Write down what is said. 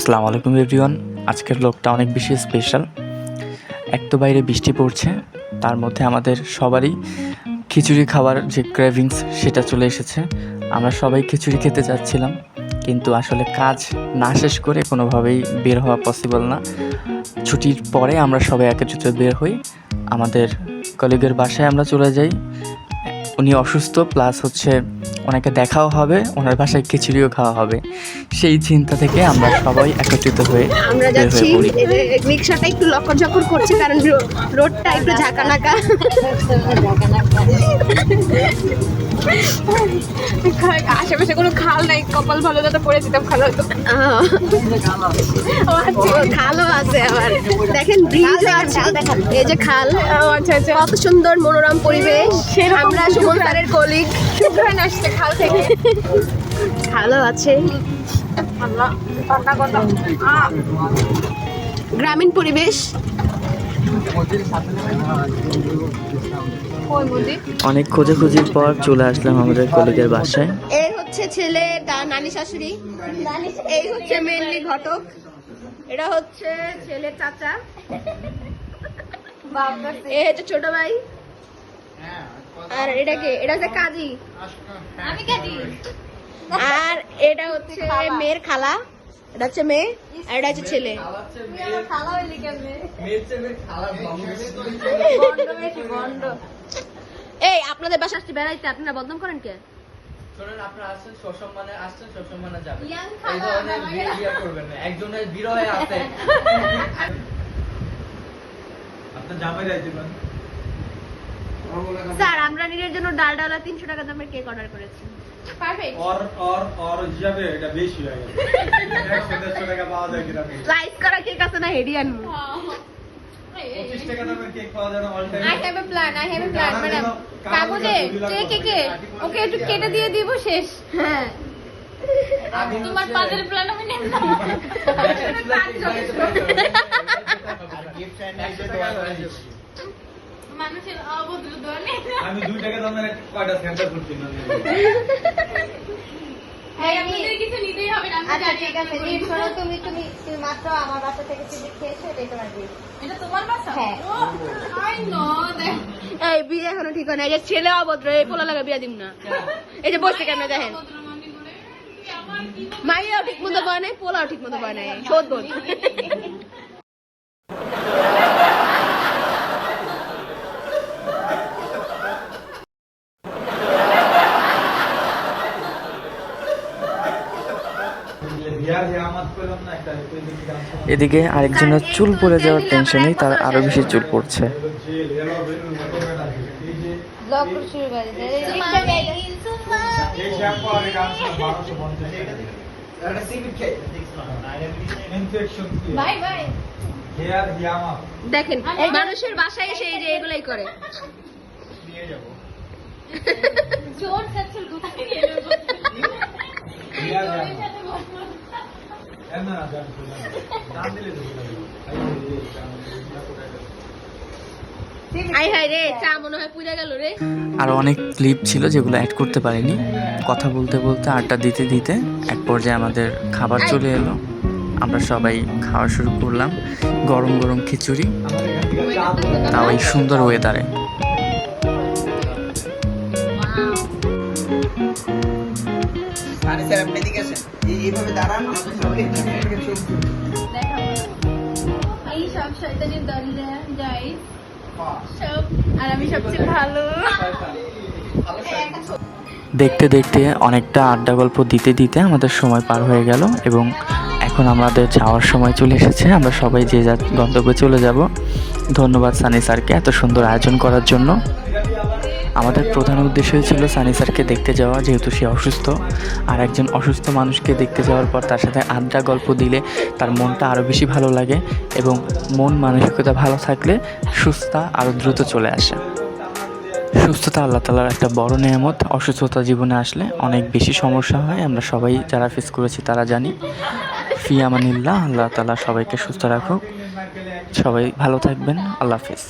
আসসালামু আলাইকুম এভরিওয়ান। আজকের লোকটা অনেক বেশি স্পেশাল। এক তো বাইরে বৃষ্টি পড়ছে, তার মধ্যে আমাদের সবারই খিচুড়ি খাওয়ার যে ক্রেভিংস সেটা চলে এসেছে। আমরা সবাই খিচুড়ি খেতে যাচ্ছিলাম, কিন্তু আসলে কাজ না শেষ করে কোনোভাবেই বের হওয়া পসিবল না। ছুটির পরে আমরা সবাই একত্রিত বের হই, আমাদের কলিগের বাসায় আমরা চলে যাই। উনি অসুস্থ, প্লাস ওনাকে দেখাও হবে, ওনার বাসায় খিচুড়িও খাওয়া হবে। সেই চিন্তা থেকে আমরা সবাই একত্রিত হয়ে আমরা বের যাচ্ছি। হয়ে পড়ি। রিক্সাটা একটু লকর ঝকর করছে কারণ রোডটা একটু ঝাঁকানাকা। আশেপাশে কোনো খাল নাই, কপাল ভালো যাতে পড়ে যেতাম খাল হতো। খালও আছে আবার, দেখেন ব্রিজ আছে, এই যে খাল। আচ্ছা আচ্ছা, কত সুন্দর মনোরম পরিবেশ। আমরা সুমন স্যারের কলিগ, শুভ্রান আসছে খাল থেকে। খালও আছে, আল্লাহ ঠান্ডা কথা। গ্রামীণ পরিবেশ। ওই মুদি অনেক খোঁজাখুঁজির পর চলে আসলাম আমাদের কলিগের বাসায়। এই হচ্ছে ছেলে, তার নানি শাশুড়ি। এই হচ্ছে মেনলি ঘটক, এটা হচ্ছে ছেলে চাচা, এই হচ্ছে ছোট ভাই, আর এটা কে? এটা হচ্ছে কাজী, আমি কাটি। আর এটা হচ্ছে মেয়ের খালা, এটা হচ্ছে মেয়ে, আর এটা হচ্ছে ছেলে। খালা হইলি কেমনে? বন্ধ। এই আপনাদের বাসা আসতে বেড়াইতে, আপনারা বদনাম করেন কে? শোনেন, আপনারা আসছেন সসম্মানে, আসছেন সসম্মানে যাবেন। ইয়াং এই খালা ধরনের না, বিহেভিয়ার করবেন না। একজনের বিরহে আছে। আপনার জামাই রাইতে পারেন। স্যার, আমরা নিজের জন্য ডাল ডালা 300 টাকা দামের কেক অর্ডার করেছি। পারফেক্ট। और হিসাবে এটা বেশি হয়ে গেছে। 100 টাকা পাওয়া যায় কিনা? স্লাইস করা কেক আছে না, হেডি আনবো। 25 টাকা দামের কেক পাওয়া যায় না all time. I have a plan, madam. কাগজে কেকে ওকে একটু কেটে দিয়ে দিব, শেষ। হ্যাঁ, তোমার পাজের প্ল্যান আমি নেব না। মানুষের অভদ্র ধরনের। আমি 2 টাকা দামের কয়টা সেন্টার করছি না। আপনাদের কিছু নিতেই হবে না। আচ্ছা ঠিক আছে, জিপ শোনো, তুমি মাত্র আমার বাসা থেকে চিনি খেয়েছো, এটাই তোমার জিপ। এটা তোমার বাসা? হ্যাঁ। I know that. এই বিয়ে এখনো ঠিক হয় না। এই যে ছেলে অভদ্র, এই পোলা লাগা বিয়া দিম না। এই যে বসে কেন দেখেন, মাইয়াও ঠিক মতো বয় নাই, পোলাও ঠিক মতো বয় নাই, শোধ বোধ। বিয়ার জামাত করলাম না একটা, তুই দেখি গান শোনা। এদিকে আরেকজনের চুল পড়ে যাওয়ার টেনশনেই তার আরো বেশি চুল পড়ছে। জেল এলো বেরো মতো না। এই যে ব্লগ শুরু করে দে। এই শ্যাম্পু আর এই গান শোনা 1250 টাকা। একটা সিক্রেট খেয়ে ইনফেকশন কি? Bye bye. হেয়ার জামাত দেখেন, মানুষের বাসায় এসে এই যে এগুলাই করে। নিয়ে যাব। জোর সাচ্ছল কোথায় গেল? হেয়ার জামাত এমন না গান শোনা। দাম দিলে তো আই হাই রে, চা মনে হয় পুড়ে গেল রে। আরও অনেক ক্লিপ ছিল যেগুলো অ্যাড করতে পারিনি। কথা বলতে বলতে আড্ডা দিতে দিতে এক পর্যায়ে আমাদের খাবার চলে এলো। আমরা সবাই খাওয়া শুরু করলাম, গরম গরম খিচুড়ি, তাও এই সুন্দর ওয়েদারে। আরে স্যার, আপনি এদিকে আসেন। এইভাবে দাঁড়ান, আমাদের সবাই এদিকে চোখ দিন। এই সব শয়তানের দলে যাই সব, আর আমি সবচেয়ে ভালো। দেখতে দেখতে অনেকটা আড্ডা গল্প দিতে দিতে আমাদের সময় পার হয়ে গেল এবং এখন আমাদের যাওয়ার সময় চলে এসেছে। আমরা সবাই যে যার গন্তব্যে চলে যাব। ধন্যবাদ সানি স্যারকে এত সুন্দর আয়োজন করার জন্য। আমাদের প্রধান উদ্দেশ্যই ছিল সানি স্যারকে দেখতে যাওয়া, যেহেতু সে অসুস্থ। আর একজন অসুস্থ মানুষকে দেখতে যাওয়ার পর তার সাথে আড্ডা গল্প দিলে তার মনটা আরও বেশি ভালো লাগে এবং মন মানসিকতা ভালো থাকলে সুস্থতা আরও দ্রুত চলে আসে। সুস্থতা আল্লাহ তাআলার একটা বড় নেয়ামত। অসুস্থতা জীবনে আসলে অনেক বেশি সমস্যা হয়, আমরা সবাই যারা ফেস করেছি তারা জানি। ফি আমানিল্লাহ, আল্লাহ তাআলা সবাইকে সুস্থ রাখুক। সবাই ভালো থাকবেন। আল্লাহ হাফেজ।